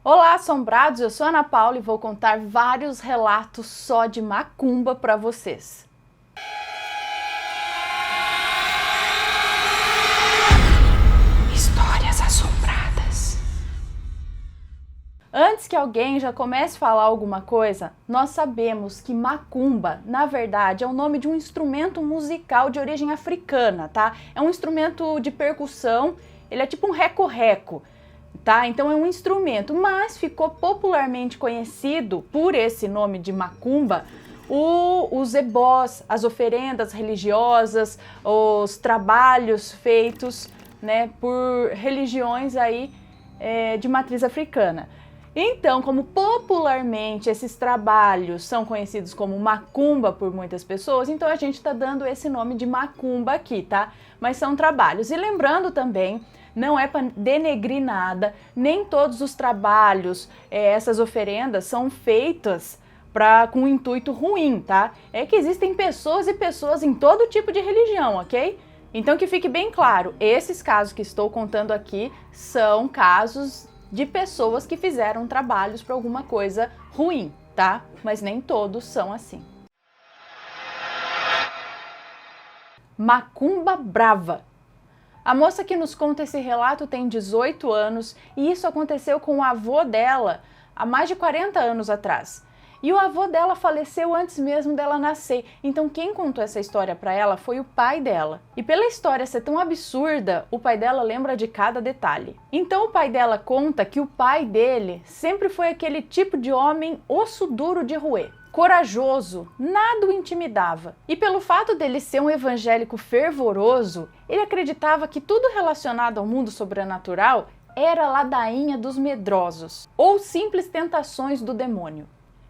Olá, assombrados! Eu sou Ana Paula e vou contar vários relatos só de macumba para vocês. Histórias assombradas. Antes que alguém já comece a falar alguma coisa, nós sabemos que macumba, na verdade, é o nome de um instrumento musical de origem africana, tá? É um instrumento de percussão, ele é tipo um reco-reco. Tá? Então é um instrumento, mas ficou popularmente conhecido por esse nome de macumba os ebós, as oferendas religiosas, os trabalhos feitos, né, por religiões aí de matriz africana. Então, como popularmente esses trabalhos são conhecidos como macumba por muitas pessoas, então a gente está dando esse nome de macumba aqui, tá? Mas são trabalhos. E lembrando também, não é para denegrir nada, nem todos os trabalhos, essas oferendas são feitas com um intuito ruim, tá? É que existem pessoas e pessoas em todo tipo de religião, ok? Então que fique bem claro, esses casos que estou contando aqui são casos de pessoas que fizeram trabalhos para alguma coisa ruim, tá? Mas nem todos são assim. Macumba brava. A moça que nos conta esse relato tem 18 anos e isso aconteceu com o avô dela há mais de 40 anos atrás. E o avô dela faleceu antes mesmo dela nascer, então quem contou essa história para ela foi o pai dela. E pela história ser tão absurda, o pai dela lembra de cada detalhe. Então o pai dela conta que o pai dele sempre foi aquele tipo de homem osso duro de roer. Corajoso, nada o intimidava. E pelo fato dele ser um evangélico fervoroso, ele acreditava que tudo relacionado ao mundo sobrenatural era ladainha dos medrosos, ou simples tentações do demônio.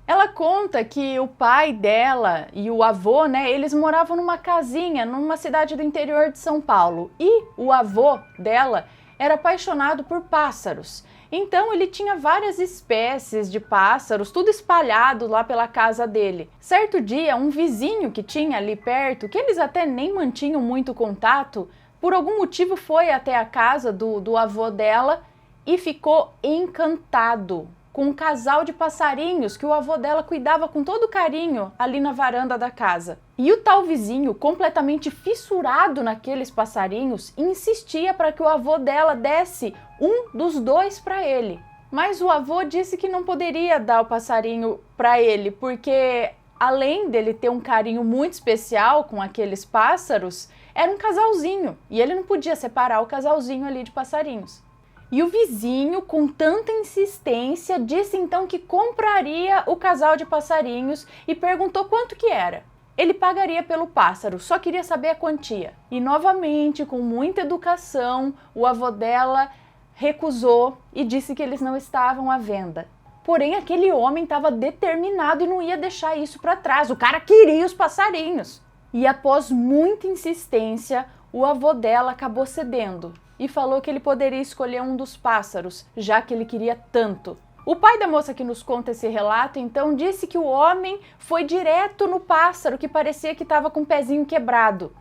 Ela conta que o pai dela e o avô, né, eles moravam numa casinha numa cidade do interior de São Paulo. E o avô dela era apaixonado por pássaros. Então ele tinha várias espécies de pássaros, tudo espalhado lá pela casa dele. Certo dia, um vizinho que tinha ali perto, que eles até nem mantinham muito contato, por algum motivo foi até a casa do avô dela e ficou encantado com um casal de passarinhos que o avô dela cuidava com todo carinho ali na varanda da casa. E o tal vizinho, completamente fissurado naqueles passarinhos, insistia para que o avô dela desse um dos dois para ele. Mas o avô disse que não poderia dar o passarinho para ele, porque além dele ter um carinho muito especial com aqueles pássaros, era um casalzinho e ele não podia separar o casalzinho ali de passarinhos. E o vizinho, com tanta insistência, disse então que compraria o casal de passarinhos e perguntou quanto que era. Ele pagaria pelo pássaro, só queria saber a quantia. E novamente, com muita educação, o avô dela recusou e disse que eles não estavam à venda. Porém, aquele homem estava determinado e não ia deixar isso para trás. O cara queria os passarinhos. E após muita insistência, o avô dela acabou cedendo e falou que ele poderia escolher um dos pássaros, já que ele queria tanto. O pai da moça que nos conta esse relato, então, disse que o homem foi direto no pássaro que parecia que estava com o pezinho quebrado,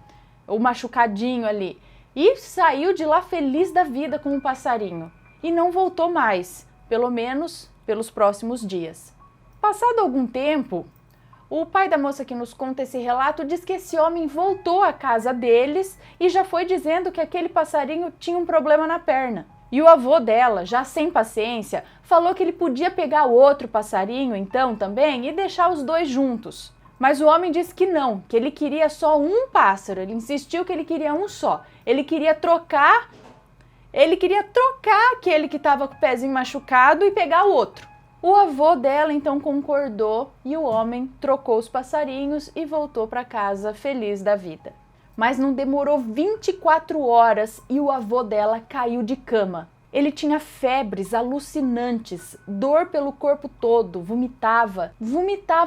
ou machucadinho ali, e saiu de lá feliz da vida com o passarinho. E não voltou mais, pelo menos pelos próximos dias. Passado algum tempo, o pai da moça que nos conta esse relato diz que esse homem voltou à casa deles e já foi dizendo que aquele passarinho tinha um problema na perna. E o avô dela, já sem paciência, falou que ele podia pegar o outro passarinho então também e deixar os dois juntos. Mas o homem disse que não, que ele queria só um pássaro, ele insistiu que ele queria um só. Ele queria trocar aquele que estava com o pezinho machucado e pegar o outro. O avô dela então concordou e o homem trocou os passarinhos e voltou para casa feliz da vida. Mas não demorou 24 horas e o avô dela caiu de cama. Ele tinha febres alucinantes, dor pelo corpo todo, vomitava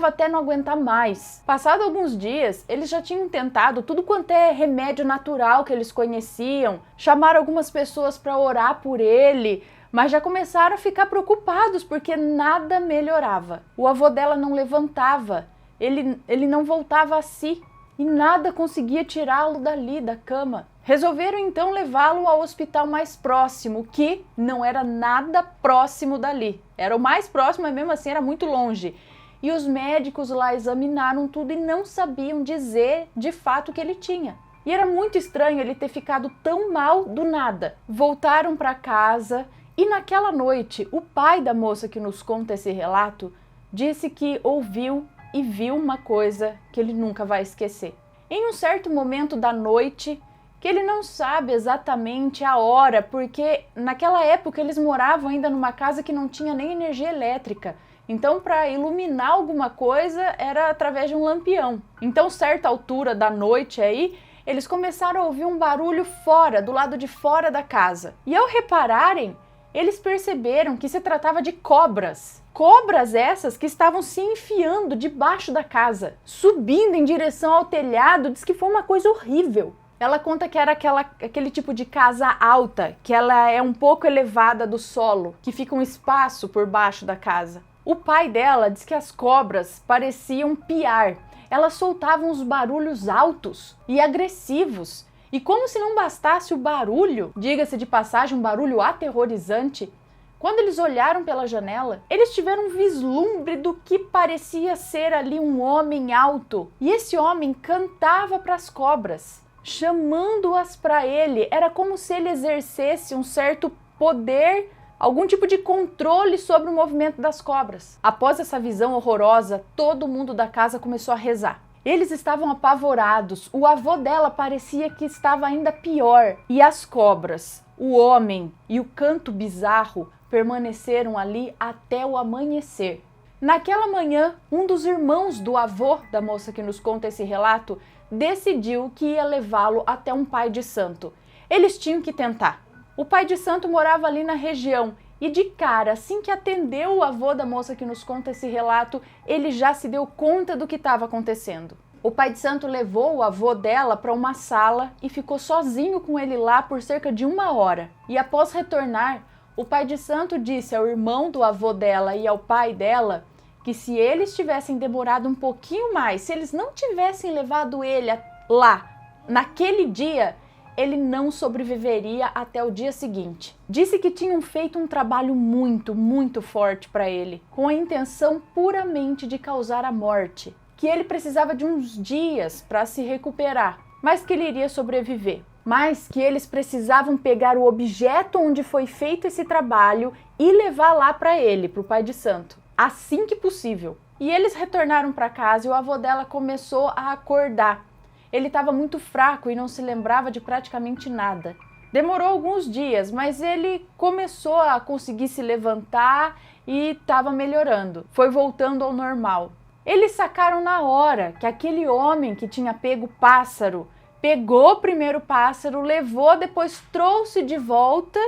até não aguentar mais. Passado alguns dias, eles já tinham tentado tudo quanto é remédio natural que eles conheciam, chamaram algumas pessoas para orar por ele, mas já começaram a ficar preocupados porque nada melhorava. O avô dela não levantava, ele não voltava a si e nada conseguia tirá-lo dali da cama. Resolveram então levá-lo ao hospital mais próximo, que não era nada próximo dali. Era o mais próximo, mas mesmo assim era muito longe. E os médicos lá examinaram tudo e não sabiam dizer de fato o que ele tinha. E era muito estranho ele ter ficado tão mal do nada. Voltaram para casa e naquela noite o pai da moça que nos conta esse relato disse que ouviu e viu uma coisa que ele nunca vai esquecer. Em um certo momento da noite, que ele não sabe exatamente a hora, porque naquela época eles moravam ainda numa casa que não tinha nem energia elétrica. Então, para iluminar alguma coisa, era através de um lampião. Então, certa altura da noite aí, eles começaram a ouvir um barulho fora, do lado de fora da casa. E ao repararem, eles perceberam que se tratava de cobras. Cobras essas que estavam se enfiando debaixo da casa, subindo em direção ao telhado. Diz que foi uma coisa horrível. Ela conta que era aquele tipo de casa alta, que ela é um pouco elevada do solo, que fica um espaço por baixo da casa. O pai dela diz que as cobras pareciam piar. Elas soltavam uns barulhos altos e agressivos. E como se não bastasse o barulho, diga-se de passagem, um barulho aterrorizante, quando eles olharam pela janela, eles tiveram um vislumbre do que parecia ser ali um homem alto. E esse homem cantava para as cobras, chamando-as para ele. Era como se ele exercesse um certo poder, algum tipo de controle sobre o movimento das cobras. Após essa visão horrorosa, todo mundo da casa começou a rezar. Eles estavam apavorados, o avô dela parecia que estava ainda pior. E as cobras, o homem e o canto bizarro permaneceram ali até o amanhecer. Naquela manhã, um dos irmãos do avô da moça que nos conta esse relato decidiu que ia levá-lo até um pai de santo. Eles tinham que tentar. O pai de santo morava ali na região e de cara, assim que atendeu o avô da moça que nos conta esse relato, ele já se deu conta do que estava acontecendo. O pai de santo levou o avô dela para uma sala e ficou sozinho com ele lá por cerca de 1 hora. E após retornar, o pai de santo disse ao irmão do avô dela e ao pai dela que se eles tivessem demorado um pouquinho mais, se eles não tivessem levado ele lá naquele dia, ele não sobreviveria até o dia seguinte. Disse que tinham feito um trabalho muito forte para ele, com a intenção puramente de causar a morte, que ele precisava de uns dias para se recuperar, mas que ele iria sobreviver. Mas que eles precisavam pegar o objeto onde foi feito esse trabalho e levar lá para ele, para o pai de santo, assim que possível. E eles retornaram para casa e o avô dela começou a acordar. Ele estava muito fraco e não se lembrava de praticamente nada. Demorou alguns dias, mas ele começou a conseguir se levantar e estava melhorando. Foi voltando ao normal. Eles sacaram na hora que aquele homem que tinha pego o pássaro, pegou o primeiro pássaro, levou, depois trouxe de volta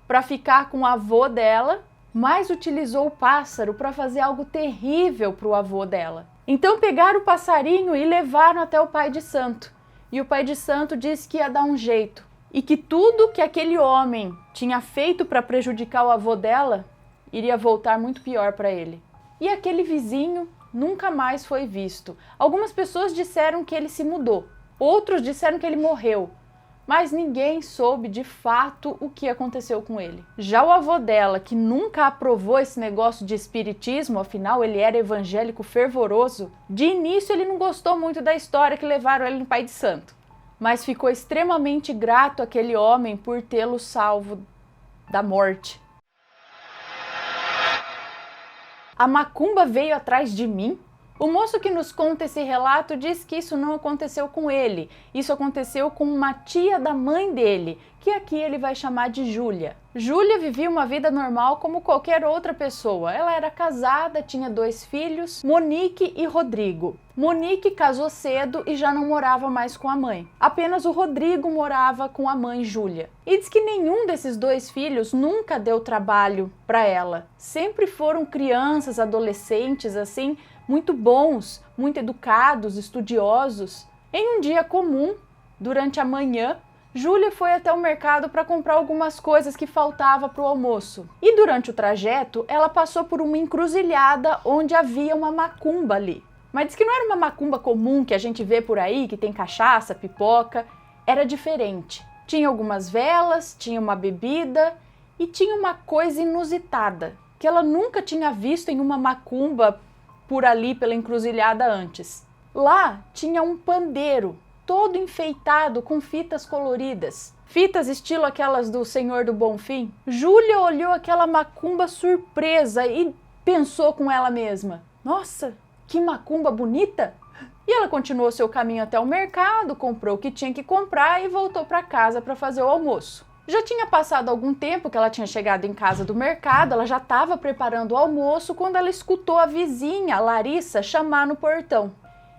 para ficar com o avô dela, mas utilizou o pássaro para fazer algo terrível para o avô dela. Então pegaram o passarinho e levaram até o pai de santo. E o pai de santo disse que ia dar um jeito. E que tudo que aquele homem tinha feito para prejudicar o avô dela iria voltar muito pior para ele. E aquele vizinho nunca mais foi visto. Algumas pessoas disseram que ele se mudou. Outros disseram que ele morreu. Mas ninguém soube de fato o que aconteceu com ele. Já o avô dela, que nunca aprovou esse negócio de espiritismo, afinal ele era evangélico fervoroso, de início ele não gostou muito da história que levaram ele no pai de santo, mas ficou extremamente grato àquele homem por tê-lo salvo da morte. A macumba veio atrás de mim? O moço que nos conta esse relato diz que isso não aconteceu com ele, isso aconteceu com uma tia da mãe dele, que aqui ele vai chamar de Júlia. Júlia vivia uma vida normal como qualquer outra pessoa. Ela era casada, tinha 2 filhos, Monique e Rodrigo. Monique casou cedo e já não morava mais com a mãe. Apenas o Rodrigo morava com a mãe Júlia. E diz que nenhum desses 2 filhos nunca deu trabalho para ela. Sempre foram crianças, adolescentes, assim, muito bons, muito educados, estudiosos. Em um dia comum, durante a manhã, Júlia foi até o mercado para comprar algumas coisas que faltava para o almoço. E durante o trajeto, ela passou por uma encruzilhada onde havia uma macumba ali. Mas diz que não era uma macumba comum que a gente vê por aí, que tem cachaça, pipoca. era diferente. Tinha algumas velas, tinha uma bebida e tinha uma coisa inusitada que ela nunca tinha visto em uma macumba por ali pela encruzilhada antes. Lá tinha um pandeiro todo enfeitado com fitas coloridas. Fitas estilo aquelas do Senhor do Bonfim. Júlia olhou aquela macumba surpresa e pensou com ela mesma: nossa, que macumba bonita! E ela continuou seu caminho até o mercado, comprou o que tinha que comprar e voltou para casa para fazer o almoço. Já tinha passado algum tempo que ela tinha chegado em casa do mercado, ela já estava preparando o almoço quando ela escutou a vizinha, a Larissa, chamar no portão.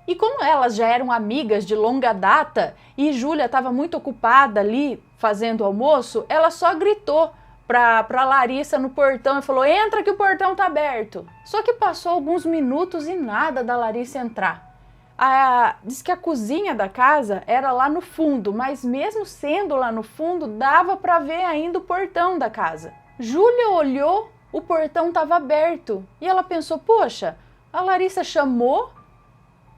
E como elas já eram amigas de longa data e Júlia estava muito ocupada ali fazendo o almoço, ela só gritou para Larissa no portão e falou: entra que o portão tá aberto. Só que passou alguns minutos e nada da Larissa entrar. Diz que a cozinha da casa era lá no fundo, mas mesmo sendo lá no fundo, dava para ver ainda o portão da casa. Júlia olhou, o portão estava aberto e ela pensou: poxa, a Larissa chamou,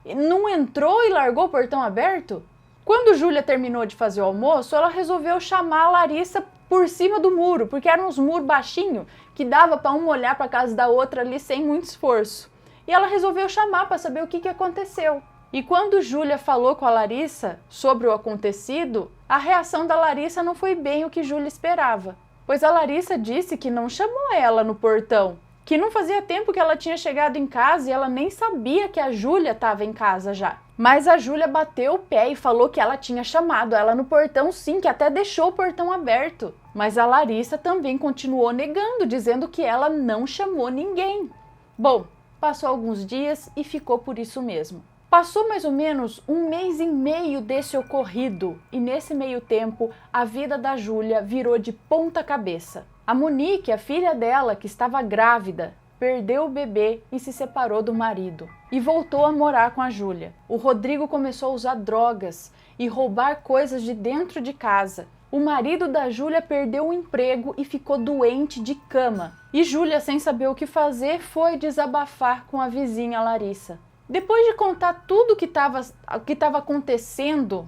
não entrou e largou o portão aberto? Quando Júlia terminou de fazer o almoço, ela resolveu chamar a Larissa por cima do muro, porque eram uns muros baixinhos que dava para uma olhar para a casa da outra ali sem muito esforço. E ela resolveu chamar para saber o que aconteceu. E quando Júlia falou com a Larissa sobre o acontecido, a reação da Larissa não foi bem o que Júlia esperava. Pois a Larissa disse que não chamou ela no portão, que não fazia tempo que ela tinha chegado em casa e ela nem sabia que a Júlia estava em casa já. Mas a Júlia bateu o pé e falou que ela tinha chamado ela no portão sim, que até deixou o portão aberto. Mas a Larissa também continuou negando, dizendo que ela não chamou ninguém. Bom, passou alguns dias e ficou por isso mesmo. Passou mais ou menos 1 mês e meio desse ocorrido e nesse meio tempo a vida da Júlia virou de ponta cabeça. A Monique, a filha dela, que estava grávida, perdeu o bebê e se separou do marido e voltou a morar com a Júlia. O Rodrigo começou a usar drogas e roubar coisas de dentro de casa. O marido da Júlia perdeu o emprego e ficou doente de cama. E Júlia, sem saber o que fazer, foi desabafar com a vizinha Larissa. Depois de contar tudo o que estava acontecendo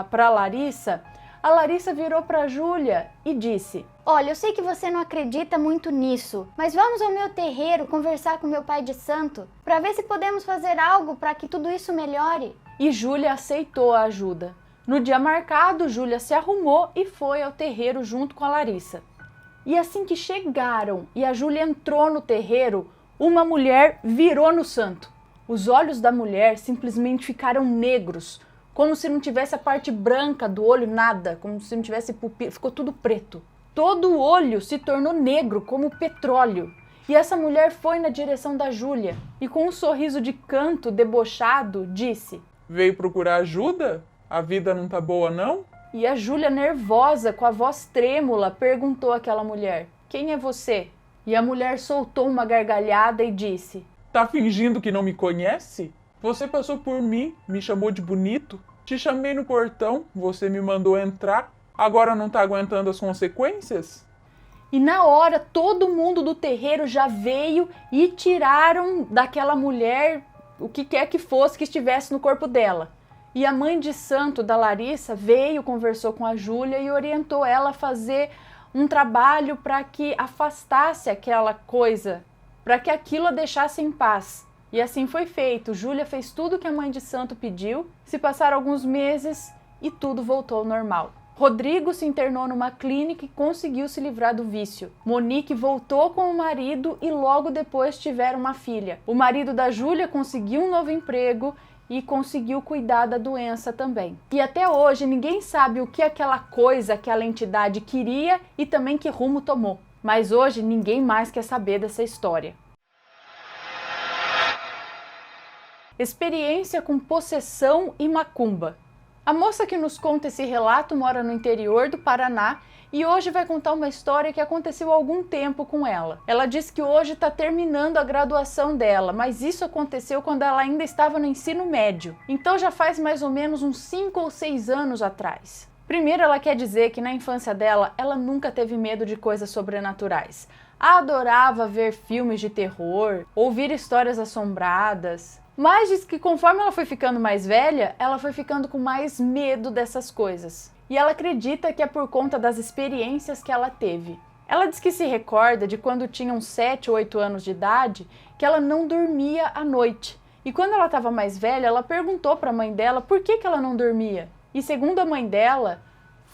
para a Larissa virou para a Júlia e disse: olha, eu sei que você não acredita muito nisso, mas vamos ao meu terreiro conversar com meu pai de santo para ver se podemos fazer algo para que tudo isso melhore. E Júlia aceitou a ajuda. No dia marcado, Júlia se arrumou e foi ao terreiro junto com a Larissa. E assim que chegaram e a Júlia entrou no terreiro, uma mulher virou no santo. Os olhos da mulher simplesmente ficaram negros, como se não tivesse a parte branca do olho, nada, como se não tivesse pupila, ficou tudo preto. Todo o olho se tornou negro, como petróleo. E essa mulher foi na direção da Júlia e com um sorriso de canto debochado disse: veio procurar ajuda? A vida não tá boa não? E a Júlia, nervosa, com a voz trêmula, perguntou àquela mulher: quem é você? E a mulher soltou uma gargalhada e disse: tá fingindo que não me conhece? Você passou por mim, me chamou de bonito, te chamei no portão, você me mandou entrar, agora não tá aguentando as consequências? E na hora, todo mundo do terreiro já veio e tiraram daquela mulher o que quer que fosse que estivesse no corpo dela. E a mãe de santo da Larissa veio, conversou com a Júlia e orientou ela a fazer um trabalho para que afastasse aquela coisa, para que aquilo a deixasse em paz. E assim foi feito. Júlia fez tudo que a mãe de santo pediu, se passaram alguns meses e tudo voltou ao normal. Rodrigo se internou numa clínica e conseguiu se livrar do vício. Monique voltou com o marido e logo depois tiveram uma filha. O marido da Júlia conseguiu um novo emprego e conseguiu cuidar da doença também. E até hoje ninguém sabe o que aquela coisa, aquela entidade queria e também que rumo tomou. Mas hoje ninguém mais quer saber dessa história. Experiência com possessão e macumba. A moça que nos conta esse relato mora no interior do Paraná e hoje vai contar uma história que aconteceu há algum tempo com ela. Ela diz que hoje está terminando a graduação dela, mas isso aconteceu quando ela ainda estava no ensino médio. Então já faz mais ou menos uns 5 ou 6 anos atrás. Primeiro, ela quer dizer que na infância dela, ela nunca teve medo de coisas sobrenaturais. Adorava ver filmes de terror, ouvir histórias assombradas. Mas diz que conforme ela foi ficando mais velha, ela foi ficando com mais medo dessas coisas. E ela acredita que é por conta das experiências que ela teve. Ela diz que se recorda de quando tinha uns 7 ou 8 anos de idade, que ela não dormia à noite. E quando ela estava mais velha, ela perguntou para a mãe dela por que ela não dormia. E segundo a mãe dela,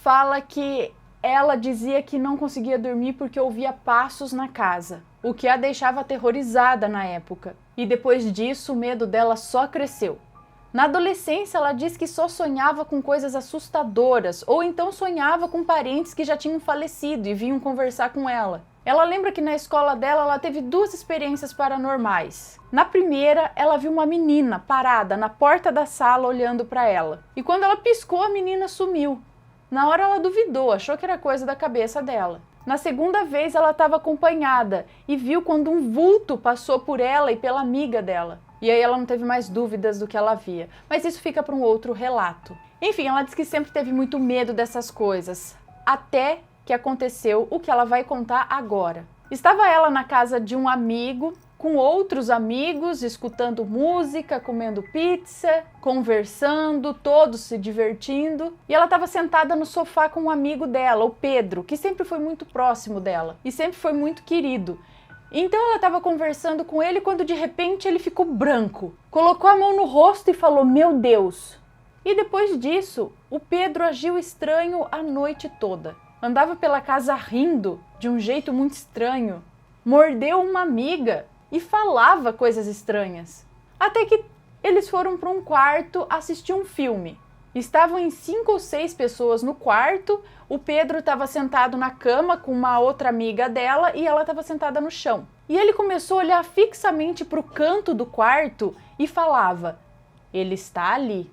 fala que ela dizia que não conseguia dormir porque ouvia passos na casa, o que a deixava aterrorizada na época. E depois disso, o medo dela só cresceu. Na adolescência, ela diz que só sonhava com coisas assustadoras, ou então sonhava com parentes que já tinham falecido e vinham conversar com ela. Ela lembra que na escola dela ela teve 2 experiências paranormais. Na primeira, ela viu uma menina parada na porta da sala olhando para ela. E quando ela piscou, a menina sumiu. Na hora ela duvidou, achou que era coisa da cabeça dela. Na segunda vez, ela estava acompanhada e viu quando um vulto passou por ela e pela amiga dela. E aí ela não teve mais dúvidas do que ela via. Mas isso fica para um outro relato. Enfim, ela diz que sempre teve muito medo dessas coisas. Até que aconteceu o que ela vai contar agora. Estava ela na casa de um amigo, com outros amigos, escutando música, comendo pizza, conversando, todos se divertindo. E ela estava sentada no sofá com um amigo dela, o Pedro, que sempre foi muito próximo dela e sempre foi muito querido. Então ela estava conversando com ele quando de repente ele ficou branco. Colocou a mão no rosto e falou: "Meu Deus!". E depois disso, o Pedro agiu estranho a noite toda. Andava pela casa rindo de um jeito muito estranho. Mordeu uma amiga e falava coisas estranhas. Até que eles foram para um quarto assistir um filme. Estavam em 5 ou 6 pessoas no quarto. O Pedro estava sentado na cama com uma outra amiga dela e ela estava sentada no chão. E ele começou a olhar fixamente para o canto do quarto e falava: "Ele está ali,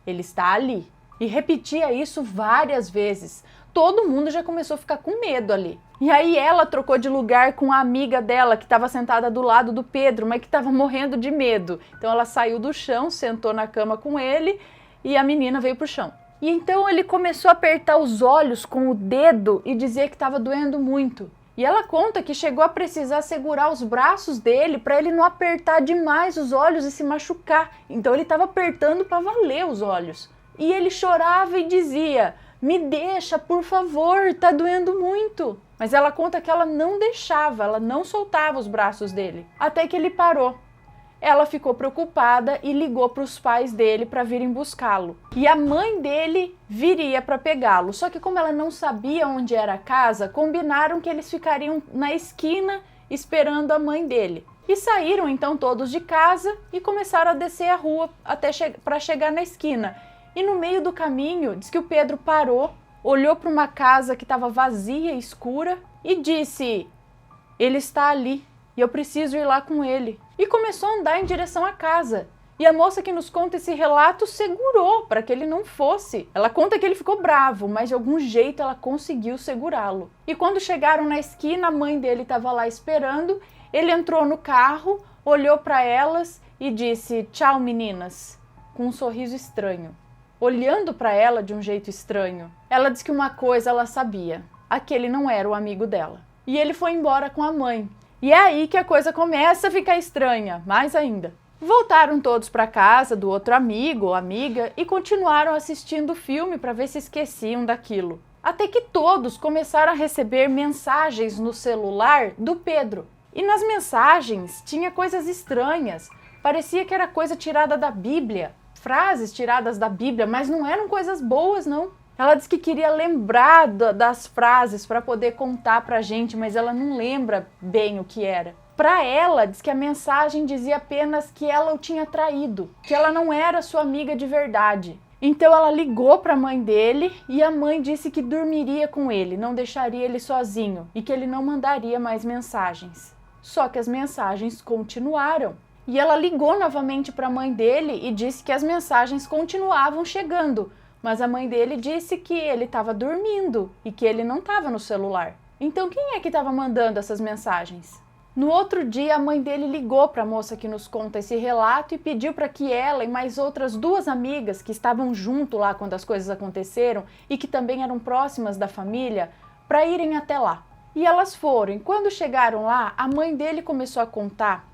ele está ali". E repetia isso várias vezes. Todo mundo já começou a ficar com medo ali. E aí ela trocou de lugar com a amiga dela, que estava sentada do lado do Pedro, mas que estava morrendo de medo. Então ela saiu do chão, sentou na cama com ele e a menina veio pro chão. E então ele começou a apertar os olhos com o dedo e dizer que estava doendo muito. E ela conta que chegou a precisar segurar os braços dele para ele não apertar demais os olhos e se machucar. Então ele estava apertando para valer os olhos. E ele chorava e dizia: "Me deixa, por favor, tá doendo muito". Mas ela conta que ela não deixava, ela não soltava os braços dele, até que ele parou. Ela ficou preocupada e ligou para os pais dele para virem buscá-lo. E a mãe dele viria para pegá-lo, só que como ela não sabia onde era a casa, combinaram que eles ficariam na esquina esperando a mãe dele. E saíram então todos de casa e começaram a descer a rua até para chegar na esquina. E no meio do caminho, diz que o Pedro parou, olhou para uma casa que estava vazia e escura e disse: "Ele está ali e eu preciso ir lá com ele". E começou a andar em direção à casa. E a moça que nos conta esse relato segurou para que ele não fosse. Ela conta que ele ficou bravo, mas de algum jeito ela conseguiu segurá-lo. E quando chegaram na esquina, a mãe dele estava lá esperando. Ele entrou no carro, olhou para elas e disse: "Tchau, meninas", com um sorriso estranho, olhando para ela de um jeito estranho. Ela disse que uma coisa ela sabia: aquele não era o amigo dela. E ele foi embora com a mãe. E é aí que a coisa começa a ficar estranha, mais ainda. Voltaram todos para casa do outro amigo ou amiga e continuaram assistindo o filme para ver se esqueciam daquilo. Até que todos começaram a receber mensagens no celular do Pedro. E nas mensagens tinha coisas estranhas. Parecia que era coisa tirada da Bíblia. Frases tiradas da Bíblia, mas não eram coisas boas, não. Ela disse que queria lembrar das frases para poder contar pra gente, mas ela não lembra bem o que era. Para ela, diz que a mensagem dizia apenas que ela o tinha traído, que ela não era sua amiga de verdade. Então ela ligou para a mãe dele e a mãe disse que dormiria com ele, não deixaria ele sozinho e que ele não mandaria mais mensagens. Só que as mensagens continuaram. E ela ligou novamente para a mãe dele e disse que as mensagens continuavam chegando, mas a mãe dele disse que ele estava dormindo e que ele não estava no celular. Então quem é que estava mandando essas mensagens? No outro dia, a mãe dele ligou para a moça que nos conta esse relato e pediu para que ela e mais outras 2 amigas que estavam junto lá quando as coisas aconteceram e que também eram próximas da família, para irem até lá. E elas foram. E quando chegaram lá, a mãe dele começou a contar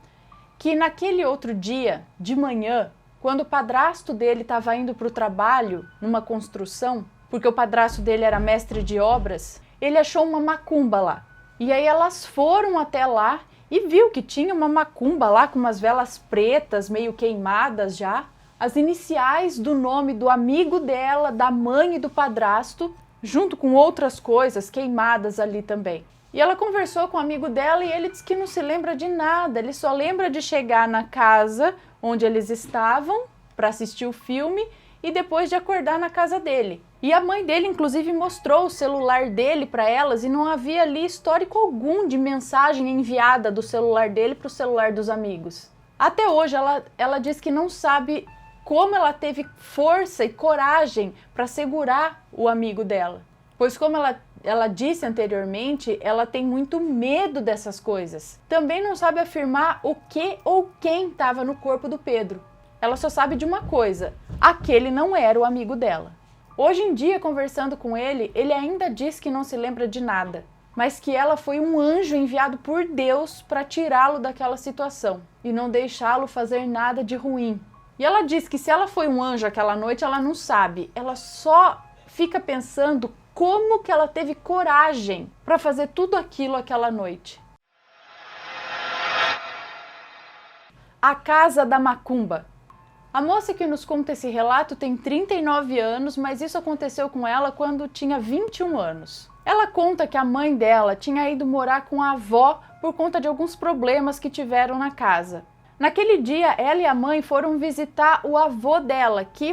que naquele outro dia, de manhã, quando o padrasto dele estava indo para o trabalho, numa construção, porque o padrasto dele era mestre de obras, ele achou uma macumba lá. E aí elas foram até lá e viu que tinha uma macumba lá com umas velas pretas, meio queimadas já, as iniciais do nome do amigo dela, da mãe e do padrasto, junto com outras coisas queimadas ali também. E ela conversou com o amigo dela e ele disse que não se lembra de nada, ele só lembra de chegar na casa onde eles estavam para assistir o filme e depois de acordar na casa dele. E a mãe dele, inclusive, mostrou o celular dele para elas e não havia ali histórico algum de mensagem enviada do celular dele para o celular dos amigos. Até hoje ela diz que não sabe como ela teve força e coragem para segurar o amigo dela. Pois como ela disse anteriormente, ela tem muito medo dessas coisas. Também não sabe afirmar o que ou quem estava no corpo do Pedro. Ela só sabe de uma coisa, aquele não era o amigo dela. Hoje em dia, conversando com ele, ele ainda diz que não se lembra de nada, mas que ela foi um anjo enviado por Deus para tirá-lo daquela situação e não deixá-lo fazer nada de ruim. E ela diz que se ela foi um anjo aquela noite, ela não sabe, ela só fica pensando como que ela teve coragem para fazer tudo aquilo aquela noite. A Casa da Macumba. A moça que nos conta esse relato tem 39 anos, mas isso aconteceu com ela quando tinha 21 anos. Ela conta que a mãe dela tinha ido morar com a avó por conta de alguns problemas que tiveram na casa. Naquele dia, ela e a mãe foram visitar o avô dela, que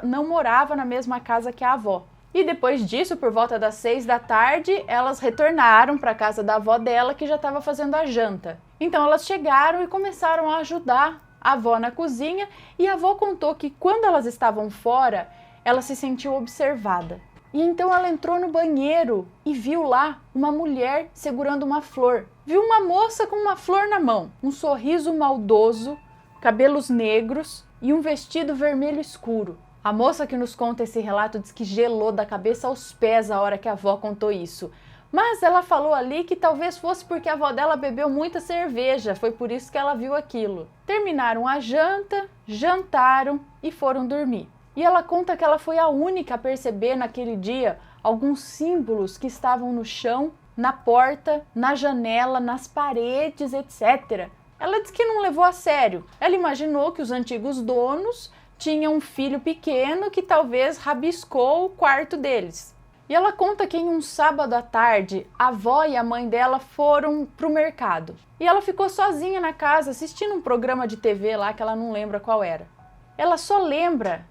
não morava na mesma casa que a avó. E depois disso, por volta das 6 da tarde, elas retornaram para a casa da avó dela, que já estava fazendo a janta. Então elas chegaram e começaram a ajudar a avó na cozinha, e a avó contou que quando elas estavam fora, ela se sentiu observada. E então ela entrou no banheiro e viu lá uma mulher segurando uma flor. Viu uma moça com uma flor na mão, um sorriso maldoso, cabelos negros e um vestido vermelho escuro. A moça que nos conta esse relato diz que gelou da cabeça aos pés a hora que a avó contou isso. Mas ela falou ali que talvez fosse porque a avó dela bebeu muita cerveja, foi por isso que ela viu aquilo. Terminaram a janta, jantaram e foram dormir. E ela conta que ela foi a única a perceber naquele dia alguns símbolos que estavam no chão, na porta, na janela, nas paredes, etc. Ela diz que não levou a sério. Ela imaginou que os antigos donos tinham um filho pequeno que talvez rabiscou o quarto deles. E ela conta que em um sábado à tarde, a avó e a mãe dela foram para o mercado. E ela ficou sozinha na casa assistindo um programa de TV lá que ela não lembra qual era. Ela só lembra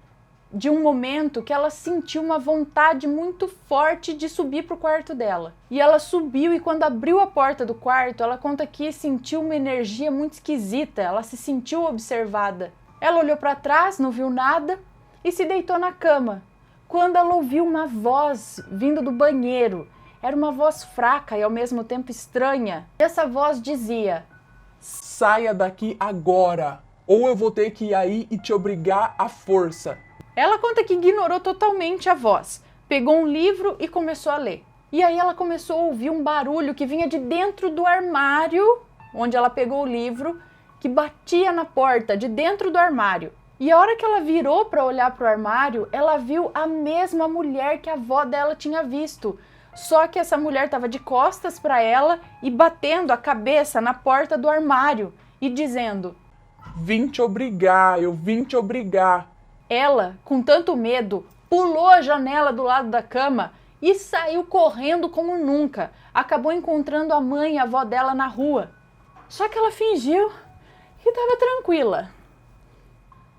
de um momento que ela sentiu uma vontade muito forte de subir para o quarto dela. E ela subiu e quando abriu a porta do quarto, ela conta que sentiu uma energia muito esquisita, ela se sentiu observada. Ela olhou para trás, não viu nada e se deitou na cama. Quando ela ouviu uma voz vindo do banheiro, era uma voz fraca e ao mesmo tempo estranha. E essa voz dizia: "Saia daqui agora, ou eu vou ter que ir aí e te obrigar à força." Ela conta que ignorou totalmente a voz, pegou um livro e começou a ler. E aí ela começou a ouvir um barulho que vinha de dentro do armário, onde ela pegou o livro, que batia na porta de dentro do armário. E a hora que ela virou para olhar para o armário, ela viu a mesma mulher que a avó dela tinha visto. Só que essa mulher estava de costas para ela e batendo a cabeça na porta do armário e dizendo: "Vim te obrigar, eu vim te obrigar." Ela, com tanto medo, pulou a janela do lado da cama e saiu correndo como nunca. Acabou encontrando a mãe e a avó dela na rua. Só que ela fingiu que estava tranquila.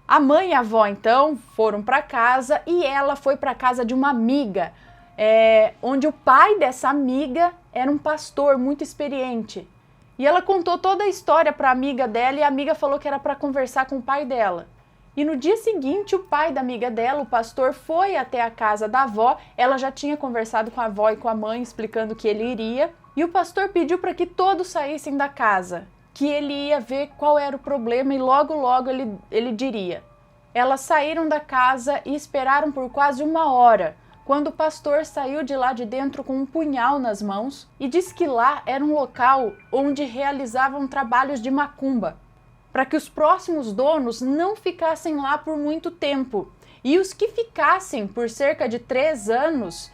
A mãe e a avó, então, foram para casa e ela foi para casa de uma amiga, onde o pai dessa amiga era um pastor muito experiente. E ela contou toda a história para a amiga dela e a amiga falou que era para conversar com o pai dela. E no dia seguinte, o pai da amiga dela, o pastor, foi até a casa da avó. Ela já tinha conversado com a avó e com a mãe, explicando que ele iria. E o pastor pediu para que todos saíssem da casa, que ele ia ver qual era o problema e logo ele diria. Elas saíram da casa e esperaram por quase 1 hora, quando o pastor saiu de lá de dentro com um punhal nas mãos e disse que lá era um local onde realizavam trabalhos de macumba. para que os próximos donos não ficassem lá por muito tempo. E os que ficassem por cerca de 3 anos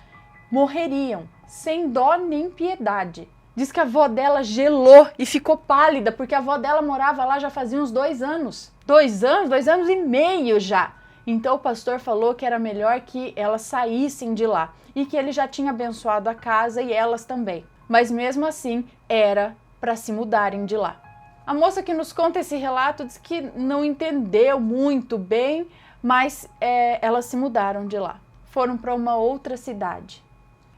morreriam, sem dó nem piedade. Diz que a avó dela gelou e ficou pálida, porque a avó dela morava lá já fazia uns 2 anos. 2 anos e meio já. Então o pastor falou que era melhor que elas saíssem de lá e que ele já tinha abençoado a casa e elas também. Mas mesmo assim era para se mudarem de lá. A moça que nos conta esse relato diz que não entendeu muito bem, mas elas se mudaram de lá. Foram para uma outra cidade.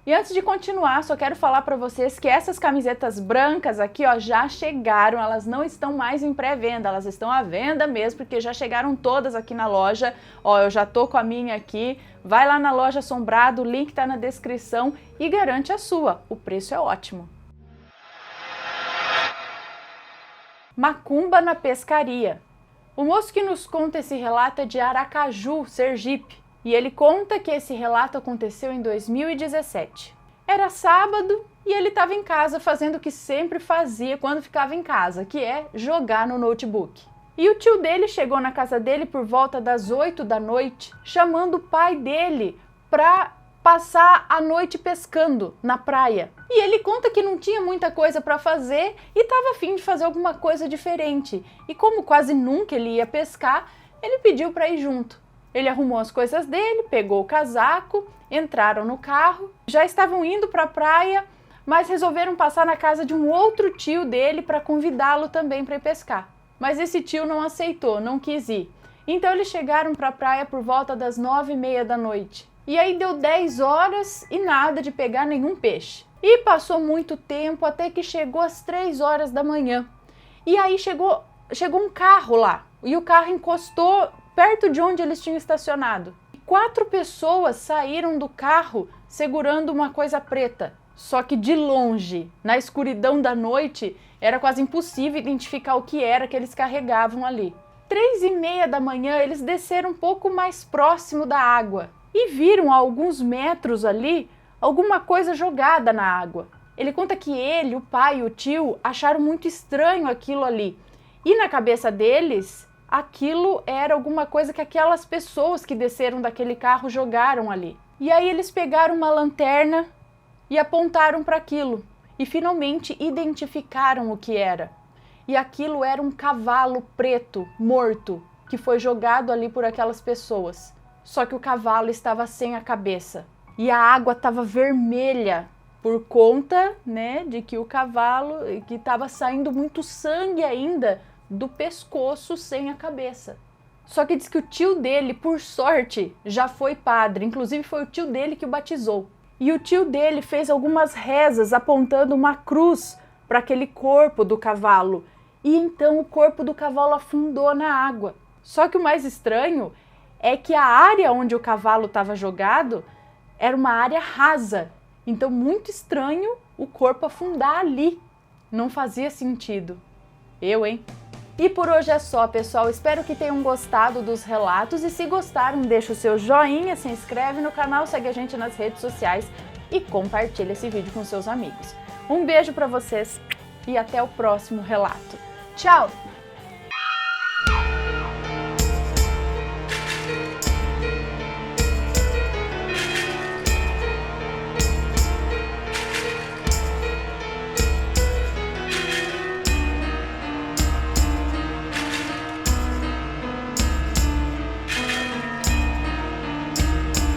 E antes de continuar, só quero falar para vocês que essas camisetas brancas aqui, ó, já chegaram, elas não estão mais em pré-venda, elas estão à venda mesmo, porque já chegaram todas aqui na loja. Ó, eu já tô com a minha aqui, vai lá na loja Assombrado, o link tá na descrição e garante a sua, o preço é ótimo. Macumba na pescaria. O moço que nos conta esse relato é de Aracaju, Sergipe. E ele conta que esse relato aconteceu em 2017. Era sábado e ele estava em casa fazendo o que sempre fazia quando ficava em casa, que é jogar no notebook. E o tio dele chegou na casa dele por volta das 8 da noite, chamando o pai dele para passar a noite pescando na praia. E ele conta que não tinha muita coisa para fazer e estava a fim de fazer alguma coisa diferente. E como quase nunca ele ia pescar, ele pediu para ir junto. Ele arrumou as coisas dele, pegou o casaco, entraram no carro, já estavam indo para a praia, mas resolveram passar na casa de um outro tio dele para convidá-lo também para ir pescar. Mas esse tio não aceitou, não quis ir. Então eles chegaram para a praia por volta das 9h30 da noite. E aí deu 10 horas e nada de pegar nenhum peixe. E passou muito tempo até que chegou às 3 horas da manhã. E aí chegou um carro lá e o carro encostou perto de onde eles tinham estacionado. 4 pessoas saíram do carro segurando uma coisa preta. Só que de longe, na escuridão da noite, era quase impossível identificar o que era que eles carregavam ali. 3h30 da manhã, eles desceram um pouco mais próximo da água e viram a alguns metros ali alguma coisa jogada na água. Ele conta que ele, o pai e o tio acharam muito estranho aquilo ali. E na cabeça deles, aquilo era alguma coisa que aquelas pessoas que desceram daquele carro jogaram ali. E aí eles pegaram uma lanterna e apontaram para aquilo e finalmente identificaram o que era. E aquilo era um cavalo preto, morto, que foi jogado ali por aquelas pessoas. Só que o cavalo estava sem a cabeça e a água estava vermelha por conta, né, de que o cavalo, que estava saindo muito sangue ainda do pescoço sem a cabeça. Só que diz que o tio dele, por sorte, já foi padre, inclusive foi o tio dele que o batizou. E o tio dele fez algumas rezas apontando uma cruz para aquele corpo do cavalo. E então o corpo do cavalo afundou na água. Só que o mais estranho é que a área onde o cavalo estava jogado era uma área rasa. Então muito estranho o corpo afundar ali. Não fazia sentido. Hein? E por hoje é só, pessoal. Espero que tenham gostado dos relatos e se gostaram, deixa o seu joinha, se inscreve no canal, segue a gente nas redes sociais e compartilha esse vídeo com seus amigos. Um beijo para vocês e até o próximo relato. Tchau!